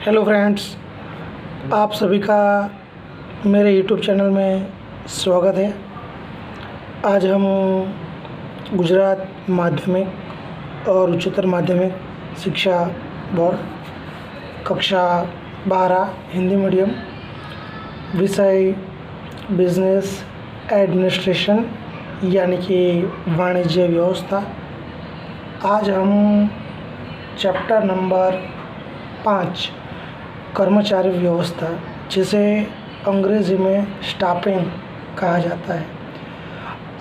Hello friends, आप सभी का मेरे यूट्यूब चैनल में स्वागत है। आज हम गुजरात माध्यमिक और उच्चतर माध्यमिक शिक्षा बोर्ड कक्षा 12 हिंदी मीडियम विषय बिजनेस एडमिनिस्ट्रेशन यानी कि वाणिज्य व्यवस्था। आज हम चैप्टर नंबर 5 कर्मचारी व्यवस्था, जिसे अंग्रेज़ी में स्टाफिंग कहा जाता है।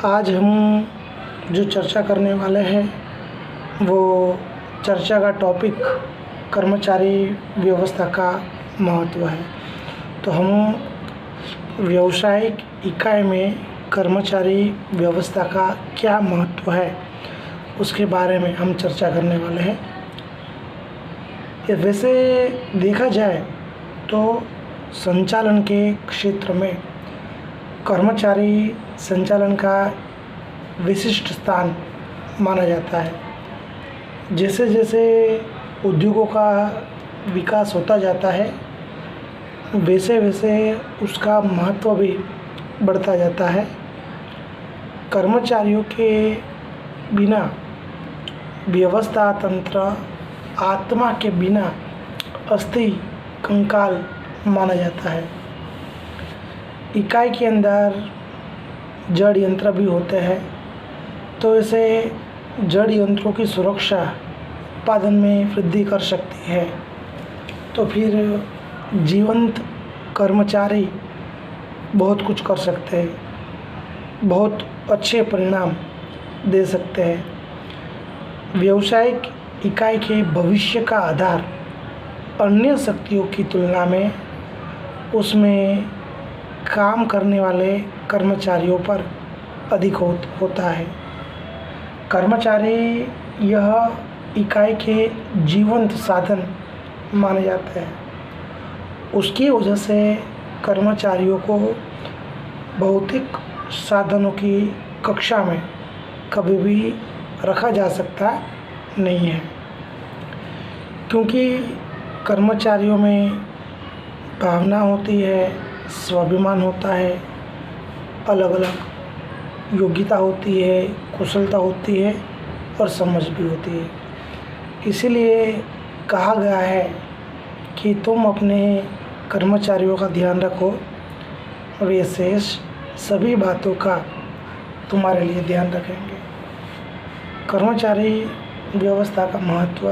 आज हम जो चर्चा करने वाले हैं वो चर्चा का टॉपिक कर्मचारी व्यवस्था का महत्व है। तो हम व्यावसायिक इकाई में कर्मचारी व्यवस्था का क्या महत्व है उसके बारे में हम चर्चा करने वाले हैं। वैसे देखा जाए तो संचालन के क्षेत्र में कर्मचारी संचालन का विशिष्ट स्थान माना जाता है। जैसे जैसे उद्योगों का विकास होता जाता है वैसे वैसे उसका महत्व भी बढ़ता जाता है। कर्मचारियों के बिना व्यवस्था तंत्र आत्मा के बिना अस्थि कंकाल माना जाता है। इकाई के अंदर जड़ यंत्र भी होते हैं, तो ऐसे जड़ यंत्रों की सुरक्षा उत्पादन में वृद्धि कर सकती है। तो फिर जीवंत कर्मचारी बहुत कुछ कर सकते हैं, बहुत अच्छे परिणाम दे सकते हैं। व्यावसायिक इकाई के भविष्य का आधार अन्य शक्तियों की तुलना में उसमें काम करने वाले कर्मचारियों पर अधिक होता है। कर्मचारी यह इकाई के जीवंत साधन माने जाते हैं। उसकी वजह से कर्मचारियों को भौतिक साधनों की कक्षा में कभी भी रखा जा सकता नहीं है, क्योंकि कर्मचारियों में भावना होती है, स्वाभिमान होता है, अलग अलग योग्यता होती है, कुशलता होती है और समझ भी होती है। इसीलिए कहा गया है कि तुम अपने कर्मचारियों का ध्यान रखो, वे शेष सभी बातों का तुम्हारे लिए ध्यान रखेंगे। कर्मचारी व्यवस्था का महत्व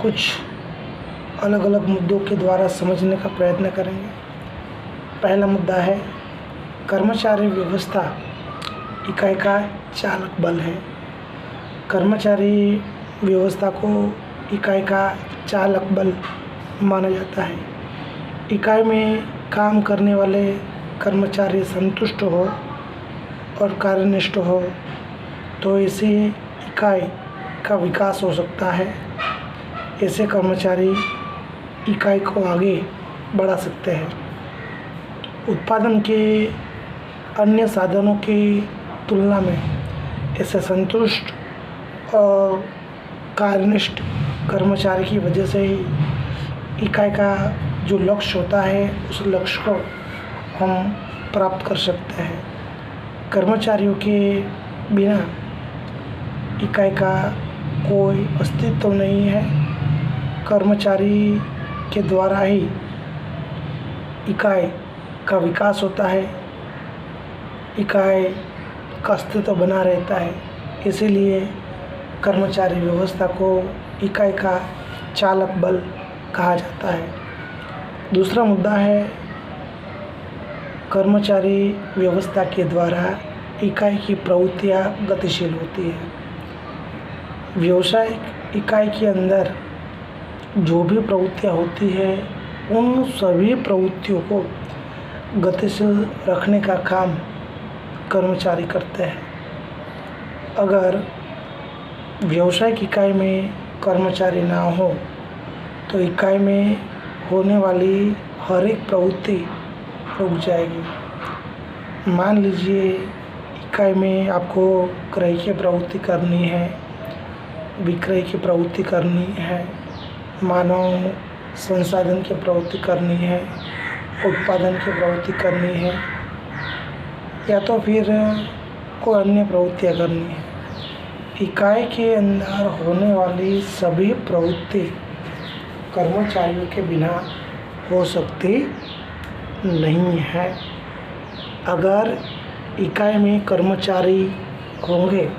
कुछ अलग अलग मुद्दों के द्वारा समझने का प्रयत्न करेंगे। पहला मुद्दा है कर्मचारी व्यवस्था इकाई का चालक बल है। कर्मचारी व्यवस्था को इकाई का चालक बल माना जाता है। इकाई में काम करने वाले कर्मचारी संतुष्ट हो और कार्यनिष्ठ हो तो ऐसी इकाई का विकास हो सकता है। ऐसे कर्मचारी इकाई को आगे बढ़ा सकते हैं। उत्पादन के अन्य साधनों की तुलना में ऐसे संतुष्ट और कार्यनिष्ठ कर्मचारी की वजह से ही इकाई का जो लक्ष्य होता है उस लक्ष्य को हम प्राप्त कर सकते हैं। कर्मचारियों के बिना इकाई का कोई अस्तित्व नहीं है। कर्मचारी के द्वारा ही इकाई का विकास होता है, इकाई का अस्तित्व बना रहता है। इसीलिए कर्मचारी व्यवस्था को इकाई का चालक बल कहा जाता है। दूसरा मुद्दा है कर्मचारी व्यवस्था के द्वारा इकाई की प्रवृत्तियाँ गतिशील होती है। व्यावसायिक इकाई के अंदर जो भी प्रवृत्तियाँ होती है उन सभी प्रवृत्तियों को गतिशील रखने का काम कर्मचारी करते हैं। अगर व्यावसायिक इकाई में कर्मचारी ना हो तो इकाई में होने वाली हर एक प्रवृत्ति रुक जाएगी। मान लीजिए इकाई में आपको क्रय की प्रवृत्ति करनी है, विक्रय की प्रवृत्ति करनी है, मानव संसाधन की प्रवृत्ति करनी है, उत्पादन की प्रवृत्ति करनी है, या तो फिर कोई अन्य प्रवृत्तियाँ करनी है। इकाई के अंदर होने वाली सभी प्रवृत्ति कर्मचारियों के बिना हो सकती नहीं है। अगर इकाई में कर्मचारी होंगे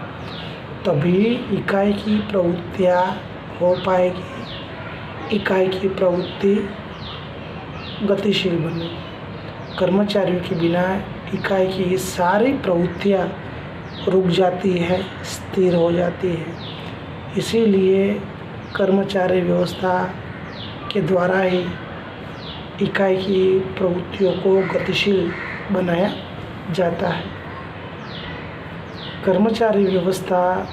तभी इकाई की प्रवृत्तियाँ हो पाएगी, इकाई की प्रवृत्ति गतिशील बनेगी। कर्मचारियों के बिना इकाई की सारी प्रवृत्तियाँ रुक जाती है, स्थिर हो जाती है। इसीलिए कर्मचारी व्यवस्था के द्वारा ही इकाई की प्रवृत्तियों को गतिशील बनाया जाता है। कर्मचारी व्यवस्था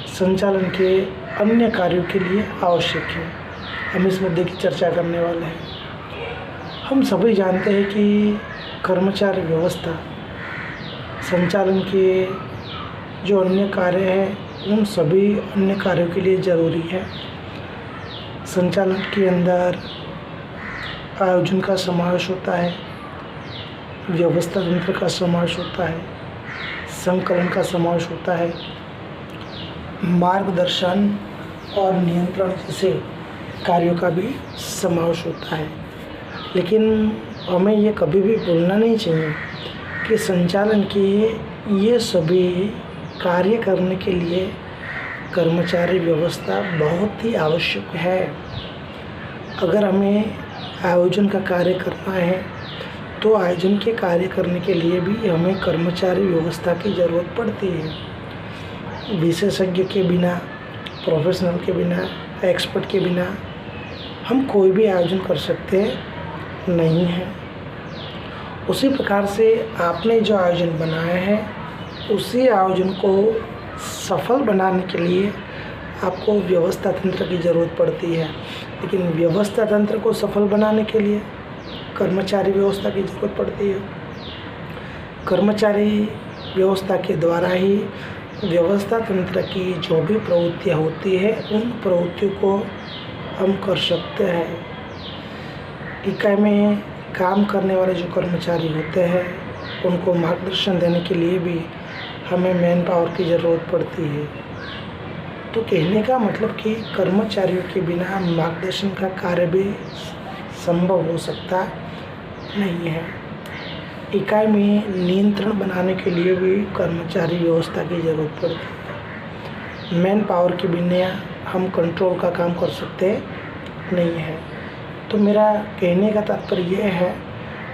संचालन के अन्य कार्यों के लिए आवश्यक है। हम इस मुद्दे की चर्चा करने वाले हैं। हम सभी जानते हैं कि कर्मचारी व्यवस्था संचालन के जो अन्य कार्य हैं उन सभी अन्य कार्यों के लिए ज़रूरी है। संचालन के अंदर आयोजन का समावेश होता है, व्यवस्था तंत्र का समावेश होता है, संकलन का समावेश होता है, मार्गदर्शन और नियंत्रण जैसे कार्यों का भी समावेश होता है। लेकिन हमें ये कभी भी भूलना नहीं चाहिए कि संचालन के ये सभी कार्य करने के लिए कर्मचारी व्यवस्था बहुत ही आवश्यक है। अगर हमें आयोजन का कार्य करना है तो आयोजन के कार्य करने के लिए भी हमें कर्मचारी व्यवस्था की ज़रूरत पड़ती है। विशेषज्ञ के बिना, प्रोफेशनल के बिना, एक्सपर्ट के बिना हम कोई भी आयोजन कर सकते नहीं हैं। उसी प्रकार से आपने जो आयोजन बनाया है उसी आयोजन को सफल बनाने के लिए आपको व्यवस्था तंत्र की ज़रूरत पड़ती है। लेकिन व्यवस्था तंत्र को सफल बनाने के लिए कर्मचारी व्यवस्था की ज़रूरत पड़ती है। कर्मचारी व्यवस्था के द्वारा ही व्यवस्था तंत्र की जो भी प्रवृत्तियाँ होती है उन प्रवृत्तियों को हम कर सकते हैं। इकाई में काम करने वाले जो कर्मचारी होते हैं उनको मार्गदर्शन देने के लिए भी हमें मैन पावर की ज़रूरत पड़ती है। तो कहने का मतलब कि कर्मचारियों के बिना मार्गदर्शन का कार्य भी संभव हो सकता नहीं है। इकाई में नियंत्रण बनाने के लिए भी कर्मचारी व्यवस्था की ज़रूरत पड़ती है। मैन पावर के बिना हम कंट्रोल का काम कर सकते नहीं है। तो मेरा कहने का तात्पर्य यह है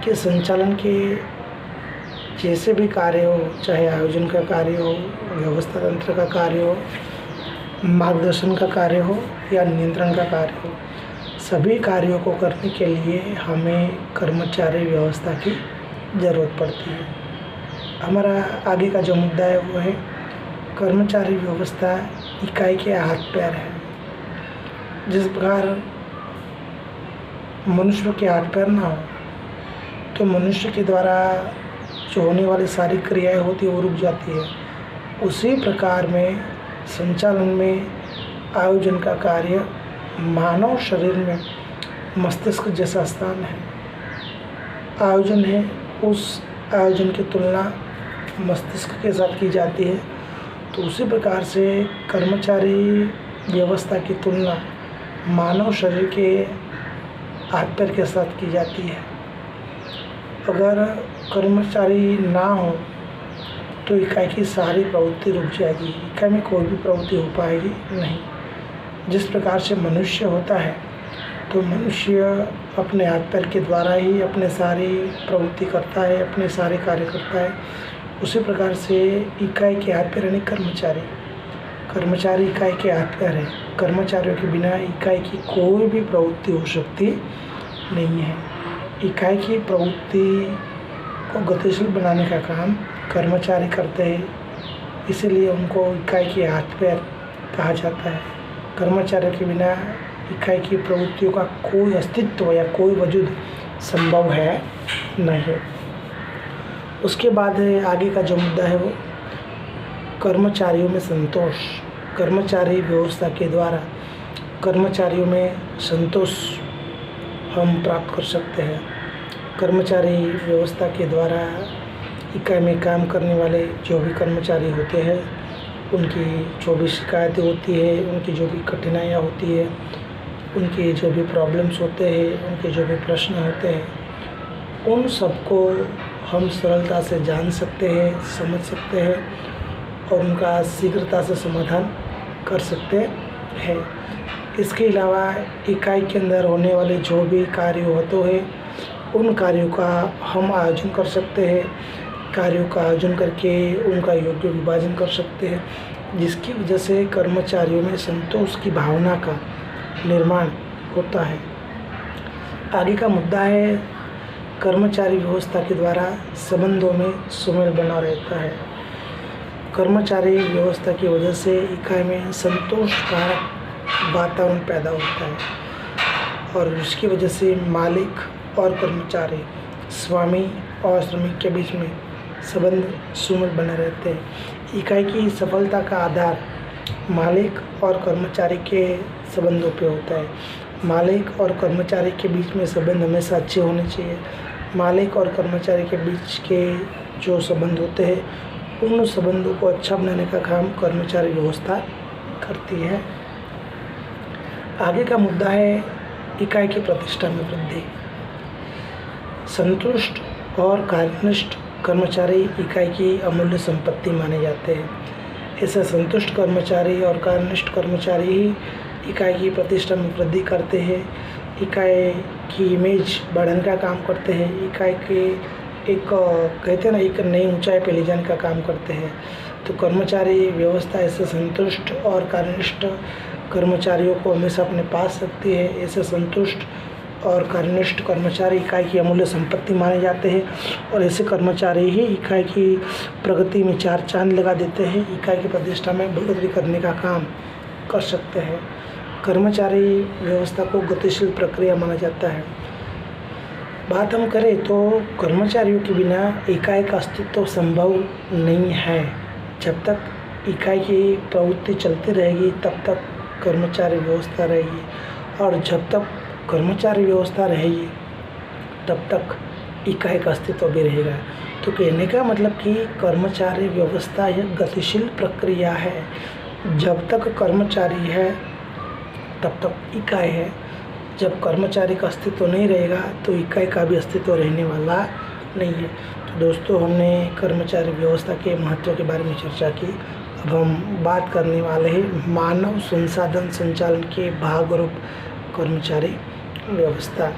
कि संचालन के जैसे भी कार्य हो, चाहे आयोजन का कार्य हो, व्यवस्था तंत्र का कार्य हो, मार्गदर्शन का कार्य हो या नियंत्रण का कार्य हो, सभी कार्यों को करने के लिए हमें कर्मचारी व्यवस्था की ज़रूरत पड़ती है। हमारा आगे का जो मुद्दा है वो है कर्मचारी व्यवस्था इकाई के हाथ पैर है। जिस प्रकार मनुष्य के हाथ पैर ना हो तो मनुष्य के द्वारा जो होने वाली सारी क्रियाएं होती है वो रुक जाती है। उसी प्रकार में संचालन में आयोजन का कार्य मानव शरीर में मस्तिष्क जैसा स्थान है। आयोजन है, उस आयोजन की तुलना मस्तिष्क के साथ की जाती है। तो उसी प्रकार से कर्मचारी व्यवस्था की तुलना मानव शरीर के हाथ पैर के साथ की जाती है। अगर कर्मचारी ना हो तो इकाई की सारी प्रवृत्ति रुक जाएगी, इकाई में कोई भी प्रवृत्ति हो पाएगी नहीं। जिस प्रकार से मनुष्य होता है तो मनुष्य अपने हाथ पैर के द्वारा ही अपने सारी प्रवृत्ति करता है, अपने सारे कार्य करता है। उसी प्रकार से इकाई के हाथ पैर यानी कर्मचारी इकाई के हाथ पैर है। कर्मचारियों के बिना इकाई की कोई भी प्रवृत्ति हो सकती नहीं है। इकाई की प्रवृत्ति को गतिशील बनाने का काम कर्मचारी करते हैं, इसीलिए उनको इकाई के हाथ पैर कहा जाता है। कर्मचारियों के बिना इकाई की प्रवृत्तियों का कोई अस्तित्व या कोई वजूद संभव है नहीं। उसके बाद आगे का जो मुद्दा है वो कर्मचारियों में संतोष। कर्मचारी व्यवस्था के द्वारा कर्मचारियों में संतोष हम प्राप्त कर सकते हैं। कर्मचारी व्यवस्था के द्वारा इकाई में काम करने वाले जो भी कर्मचारी होते हैं, उनकी जो भी शिकायतें होती है, उनकी जो भी कठिनाइयाँ होती है, उनके जो भी प्रॉब्लम्स होते हैं, उनके जो भी प्रश्न होते हैं, उन सबको हम सरलता से जान सकते हैं, समझ सकते हैं और उनका शीघ्रता से समाधान कर सकते हैं। इसके अलावा इकाई के अंदर होने वाले जो भी कार्य होते हैं, उन कार्यों का हम आयोजन कर सकते हैं। कार्यों का आयोजन करके उनका योग्य विभाजन कर सकते हैं, जिसकी वजह से कर्मचारियों में संतोष की भावना का निर्माण होता है। आगे का मुद्दा है कर्मचारी व्यवस्था के द्वारा संबंधों में सुमेल बना रहता है। कर्मचारी व्यवस्था की वजह से इकाई में संतोषकारक वातावरण पैदा होता है और इसकी वजह से मालिक और कर्मचारी, स्वामी और श्रमिक के बीच में संबंध सुमेल बने रहते हैं। इकाई की सफलता का आधार मालिक और कर्मचारी के संबंधों पे होता है। मालिक और कर्मचारी के बीच में संबंध हमेशा अच्छे होने चाहिए। मालिक और कर्मचारी के बीच के जो संबंध होते हैं, उन संबंधों को अच्छा बनाने का काम कर्मचारी व्यवस्था करती है। आगे का मुद्दा है इकाई की प्रतिष्ठा में वृद्धि। संतुष्ट और कार्यनिष्ठ कर्मचारी इकाई की अमूल्य संपत्ति माने जाते हैं। ऐसे संतुष्ट कर्मचारी और कार्यनिष्ठ कर्मचारी ही इकाई की प्रतिष्ठा में वृद्धि करते हैं, इकाई की इमेज बढ़ाने का काम करते हैं, इकाई के एक कहते हैं ना, एक नई ऊंचाई पे ले जाने का काम करते हैं। तो कर्मचारी व्यवस्था ऐसे संतुष्ट और कार्यनिष्ठ कर्मचारियों को हमेशा अपने पास रखती है। ऐसे संतुष्ट और कार्यनिष्ठ कर्मचारी इकाई की अमूल्य संपत्ति माने जाते हैं और ऐसे कर्मचारी ही इकाई की प्रगति में चार चांद लगा देते हैं, इकाई की प्रतिष्ठा में बढ़ोतरी करने का काम कर सकते हैं। कर्मचारी व्यवस्था को गतिशील प्रक्रिया माना जाता है। बात हम करें तो कर्मचारियों के बिना इकाई का अस्तित्व संभव नहीं है। जब तक इकाई की प्रवृत्ति चलती रहेगी तब तक कर्मचारी व्यवस्था रहेगी और जब तक कर्मचारी व्यवस्था रहेगी तब तक इकाई का अस्तित्व भी रहेगा। तो कहने का मतलब कि कर्मचारी व्यवस्था यह गतिशील प्रक्रिया है। जब तक कर्मचारी है तब तक इकाई है। जब कर्मचारी का अस्तित्व नहीं रहेगा तो इकाई का भी अस्तित्व रहने वाला नहीं है। तो दोस्तों, हमने कर्मचारी व्यवस्था के महत्व के बारे में चर्चा की। अब हम बात करने वाले हैं मानव संसाधन संचालन के भाग रूप कर्मचारी व्यवस्था।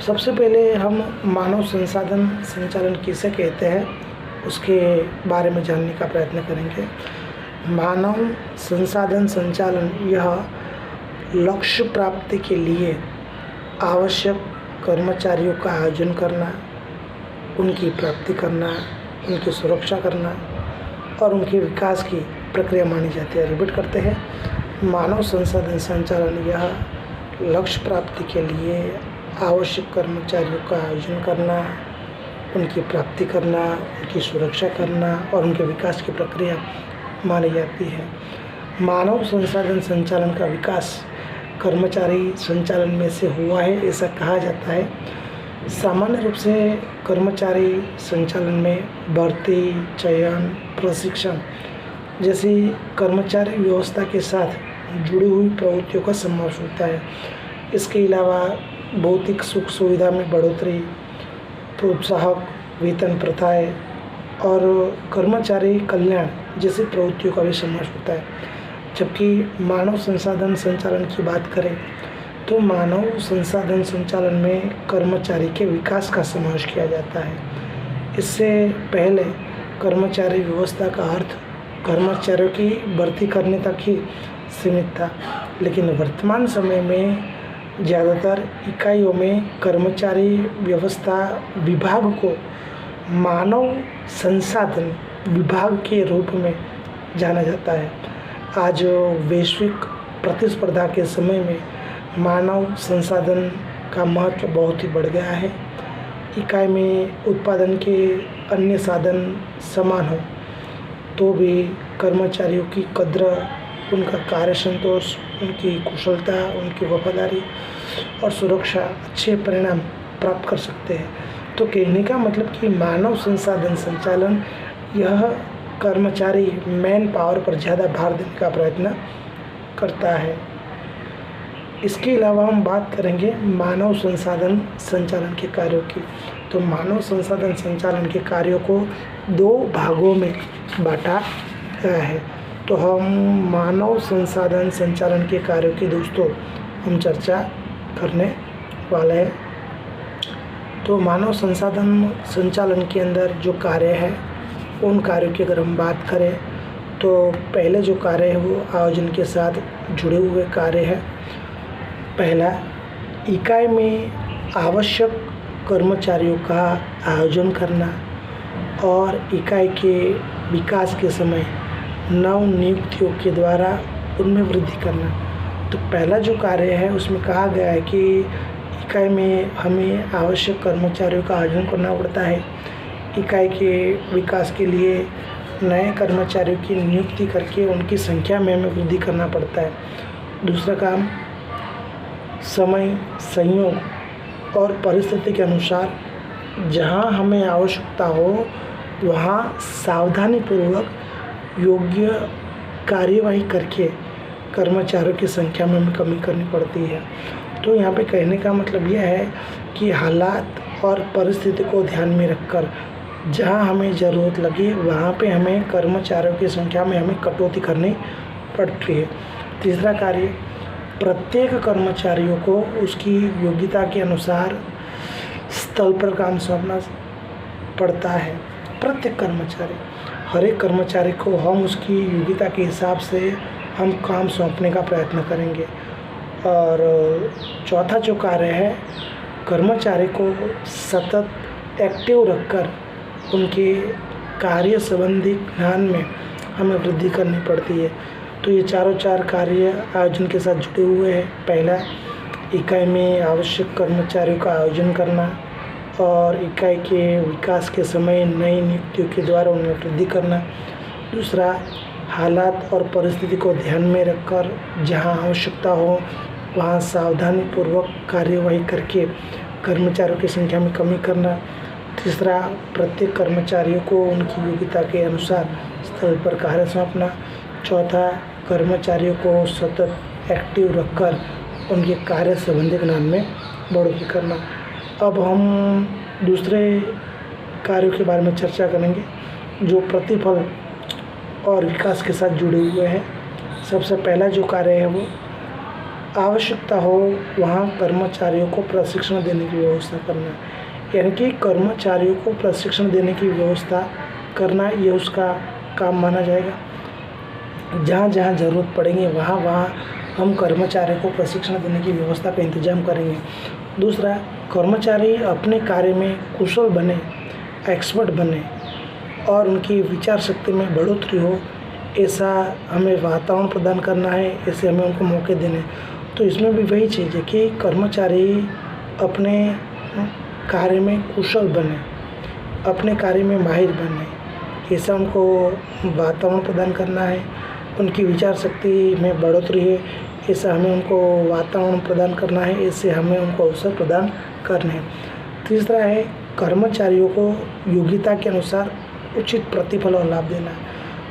सबसे पहले हम मानव संसाधन संचालन किसे कहते हैं उसके बारे में जानने का प्रयत्न करेंगे। मानव संसाधन संचालन यह लक्ष्य प्राप्ति के लिए आवश्यक कर्मचारियों का आयोजन करना, उनकी प्राप्ति करना, उनकी सुरक्षा करना और उनके विकास की प्रक्रिया मानी जाती है। रिपीट करते हैं, मानव संसाधन संचालन यह लक्ष्य प्राप्ति के लिए आवश्यक कर्मचारियों का आयोजन करना, उनकी प्राप्ति करना, उनकी सुरक्षा करना और उनके विकास की प्रक्रिया मानी जाती है। मानव संसाधन संचालन का विकास कर्मचारी संचालन में से हुआ है, ऐसा कहा जाता है। सामान्य रूप से कर्मचारी संचालन में भर्ती, चयन, प्रशिक्षण जैसी कर्मचारी व्यवस्था के साथ जुड़ी हुई प्रवृत्तियों का समावेश होता है। इसके अलावा भौतिक सुख सुविधा में बढ़ोतरी, प्रोत्साहक वेतन प्रथाएं और कर्मचारी कल्याण जैसी प्रवृत्तियों का भी समावेश होता है। जबकि मानव संसाधन संचालन की बात करें तो मानव संसाधन संचालन में कर्मचारी के विकास का समावेश किया जाता है। इससे पहले कर्मचारी व्यवस्था का अर्थ कर्मचारियों की भर्ती करने तक ही सीमित था, लेकिन वर्तमान समय में ज़्यादातर इकाइयों में कर्मचारी व्यवस्था विभाग को मानव संसाधन विभाग के रूप में जाना जाता है। आज वैश्विक प्रतिस्पर्धा के समय में मानव संसाधन का महत्व बहुत ही बढ़ गया है। इकाई में उत्पादन के अन्य साधन समान हो तो भी कर्मचारियों की कद्र उनका कार्य संतोष, उनकी कुशलता, उनकी वफादारी और सुरक्षा अच्छे परिणाम प्राप्त कर सकते हैं। तो कहने का मतलब कि मानव संसाधन संचालन यह कर्मचारी मैन पावर पर ज़्यादा भार देने का प्रयत्न करता है। इसके अलावा हम बात करेंगे मानव संसाधन संचालन के कार्यों की। तो मानव संसाधन संचालन के कार्यों को 2 भागों में बांटा गया है। तो हम मानव संसाधन संचालन के कार्यों की दोस्तों हम चर्चा करने वाले हैं। तो मानव संसाधन संचालन के अंदर जो कार्य है उन कार्यों की अगर हम बात करें तो पहले जो कार्य है वो आयोजन के साथ जुड़े हुए कार्य है। पहला, इकाई में आवश्यक कर्मचारियों का आयोजन करना और इकाई के विकास के समय नव नियुक्तियों के द्वारा उनमें वृद्धि करना। तो पहला जो कार्य है उसमें कहा गया है कि इकाई में हमें आवश्यक कर्मचारियों का आयोजन करना पड़ता है। इकाई के विकास के लिए नए कर्मचारियों की नियुक्ति करके उनकी संख्या में हमें वृद्धि करना पड़ता है। दूसरा काम, समय, संयोग और परिस्थिति के अनुसार जहां हमें आवश्यकता हो वहां सावधानीपूर्वक योग्य कार्यवाही करके कर्मचारियों की संख्या में हमें कमी करनी पड़ती है। तो यहाँ पे कहने का मतलब यह है कि हालात और परिस्थिति को ध्यान में रखकर जहाँ हमें ज़रूरत लगे वहाँ पे हमें कर्मचारियों की संख्या में हमें कटौती करनी पड़ती है। तीसरा कार्य, प्रत्येक कर्मचारियों को उसकी योग्यता के अनुसार स्थल पर काम सौंपना पड़ता है। प्रत्येक कर्मचारी, हर एक कर्मचारी को हम उसकी योग्यता के हिसाब से हम काम सौंपने का प्रयत्न करेंगे। और चौथा जो कार्य है, कर्मचारी को सतत एक्टिव रखकर उनके कार्य संबंधी ज्ञान में हमें वृद्धि करनी पड़ती है। तो ये चार कार्य आयोजन के साथ जुड़े हुए हैं। पहला, इकाई में आवश्यक कर्मचारियों का आयोजन करना और इकाई के विकास के समय नई नियुक्तियों के द्वारा उनमें वृद्धि करना। दूसरा, हालात और परिस्थिति को ध्यान में रखकर जहां आवश्यकता हो वहां सावधानीपूर्वक कार्यवाही करके कर्मचारियों की संख्या में कमी करना। तीसरा, प्रत्येक कर्मचारियों को उनकी योग्यता के अनुसार स्थल पर कार्य सौंपना। चौथा, कर्मचारियों को सतत एक्टिव रखकर उनके कार्य संबंधी ज्ञान में बढ़ोतरी करना। अब हम दूसरे कार्यों के बारे में चर्चा करेंगे जो प्रतिफल और विकास के साथ जुड़े हुए हैं। सबसे पहला जो कार्य है वो आवश्यकता हो वहाँ कर्मचारियों को प्रशिक्षण देने की व्यवस्था करना। यानी कि कर्मचारियों को प्रशिक्षण देने की व्यवस्था करना ये उसका काम माना जाएगा। जहाँ जहाँ ज़रूरत पड़ेगी वहाँ वहाँ हम कर्मचारियों को प्रशिक्षण देने की व्यवस्था का इंतजाम करेंगे। दूसरा, कर्मचारी अपने कार्य में कुशल बने, एक्सपर्ट बने और उनकी विचार शक्ति में बढ़ोतरी हो, ऐसा हमें वातावरण प्रदान करना है, ऐसे हमें उनको मौके देने। तो इसमें भी वही चीज़ है कि कर्मचारी अपने कार्य में कुशल बने, अपने कार्य में माहिर बने, ऐसा उनको वातावरण प्रदान करना है। उनकी विचार शक्ति में बढ़ोतरी है, ऐसा हमें उनको वातावरण प्रदान करना है, ऐसे हमें उनको अवसर प्रदान करने हैं। तीसरा है, कर्मचारियों को योग्यता के अनुसार उचित प्रतिफल और लाभ देना।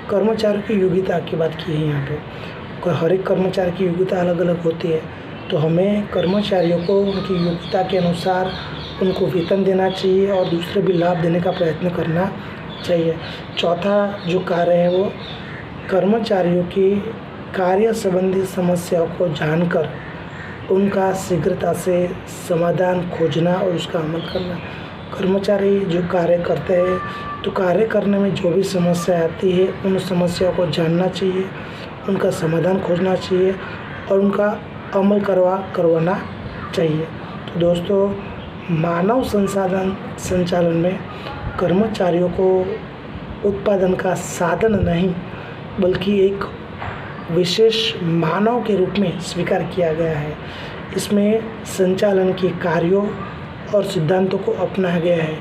कर्मचारियों की योग्यता की बात की है यहाँ पे। हर एक कर्मचारी की योग्यता अलग अलग होती है, तो हमें कर्मचारियों को उनकी योग्यता के अनुसार उनको वेतन देना चाहिए और दूसरे भी लाभ देने का प्रयत्न करना चाहिए। चौथा जो कार्य है वो कर्मचारियों की कार्य संबंधी समस्याओं को जानकर उनका शीघ्रता से समाधान खोजना और उसका अमल करना। कर्मचारी जो कार्य करते हैं तो कार्य करने में जो भी समस्या आती है उन समस्याओं को जानना चाहिए, उनका समाधान खोजना चाहिए और उनका अमल करवाना चाहिए। तो दोस्तों, मानव संसाधन संचालन में कर्मचारियों को उत्पादन का साधन नहीं बल्कि एक विशेष मानव के रूप में स्वीकार किया गया है। इसमें संचालन के कार्यों और सिद्धांतों को अपनाया गया है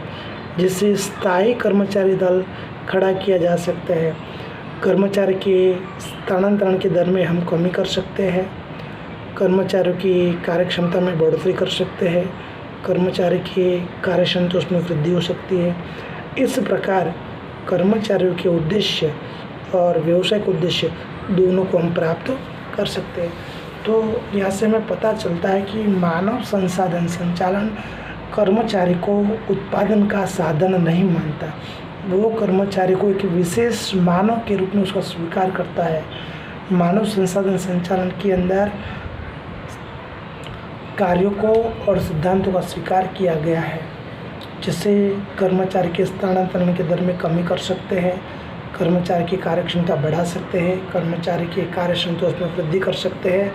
जिससे स्थायी कर्मचारी दल खड़ा किया जा सकता है। कर्मचारी के स्थानांतरण की दर में हम कमी कर सकते हैं, कर्मचारियों की कार्यक्षमता में बढ़ोतरी कर सकते हैं, कर्मचारी के कार्य संतोष में वृद्धि हो सकती है। इस प्रकार कर्मचारियों के उद्देश्य और व्यावसायिक उद्देश्य दोनों को हम प्राप्त कर सकते हैं। तो यहाँ से हमें पता चलता है कि मानव संसाधन संचालन कर्मचारी को उत्पादन का साधन नहीं मानता, वो कर्मचारी को एक विशेष मानव के रूप में उसका स्वीकार करता है। मानव संसाधन संचालन के अंदर कार्यों को और सिद्धांतों का स्वीकार किया गया है, जिससे कर्मचारी के स्थानांतरण के दर में कमी कर सकते हैं, कर्मचारी की कार्यक्षमता बढ़ा सकते हैं, कर्मचारी के कार्य संतोष में वृद्धि कर सकते हैं,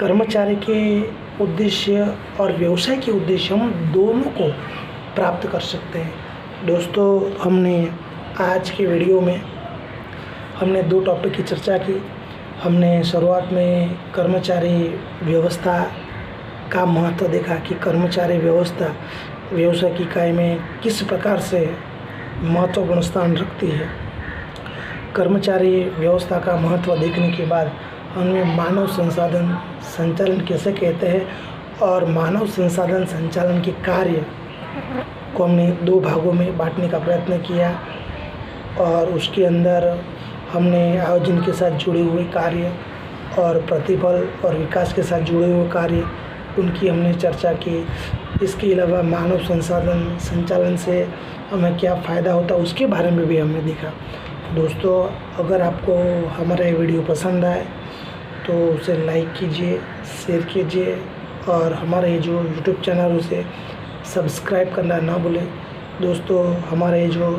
कर्मचारी के उद्देश्य और व्यवसाय के उद्देश्य हम दोनों को प्राप्त कर सकते हैं। दोस्तों, हमने आज के वीडियो में हमने 2 टॉपिक की चर्चा की। हमने शुरुआत में कर्मचारी व्यवस्था का महत्व देखा कि कर्मचारी व्यवस्था व्यवसाय की इकाई में किस प्रकार से महत्वपूर्ण स्थान रखती है। कर्मचारी व्यवस्था का महत्व देखने के बाद हमने मानव संसाधन संचालन कैसे कहते हैं और मानव संसाधन संचालन के कार्य को हमने 2 भागों में बांटने का प्रयत्न किया और उसके अंदर हमने आयोजन के साथ जुड़े हुए कार्य और प्रतिफल और विकास के साथ जुड़े हुए कार्य उनकी हमने चर्चा की। इसके अलावा मानव संसाधन संचालन से हमें क्या फ़ायदा होता है उसके बारे में भी हमने देखा। दोस्तों, अगर आपको हमारा ये वीडियो पसंद आए तो उसे लाइक कीजिए, शेयर कीजिए और हमारा ये जो यूट्यूब चैनल उसे सब्सक्राइब करना ना भूलें। दोस्तों, हमारा ये जो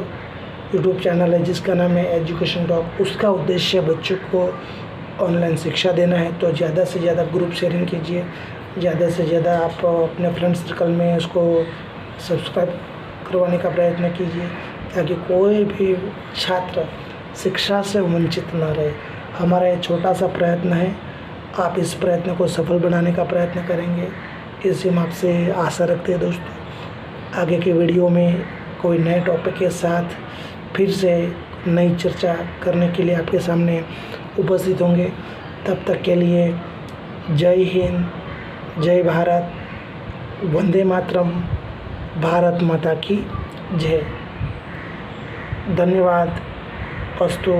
यूट्यूब चैनल है जिसका नाम है एजुकेशन टॉक, उसका उद्देश्य बच्चों को ऑनलाइन शिक्षा देना है। तो ज़्यादा से ज़्यादा ग्रुप शेयरिंग कीजिए, ज़्यादा से ज़्यादा आप अपने फ्रेंड सर्कल में उसको सब्सक्राइब करवाने का प्रयत्न कीजिए ताकि कोई भी छात्र शिक्षा से वंचित न रहे। हमारा ये छोटा सा प्रयत्न है, आप इस प्रयत्न को सफल बनाने का प्रयत्न करेंगे, इससे हम आपसे आशा रखते हैं। दोस्तों, आगे के वीडियो में कोई नए टॉपिक के साथ फिर से नई चर्चा करने के लिए आपके सामने उपस्थित होंगे। तब तक के लिए जय हिंद, जय भारत, वंदे मातरम, भारत माता की जय। धन्यवाद। अस्तु।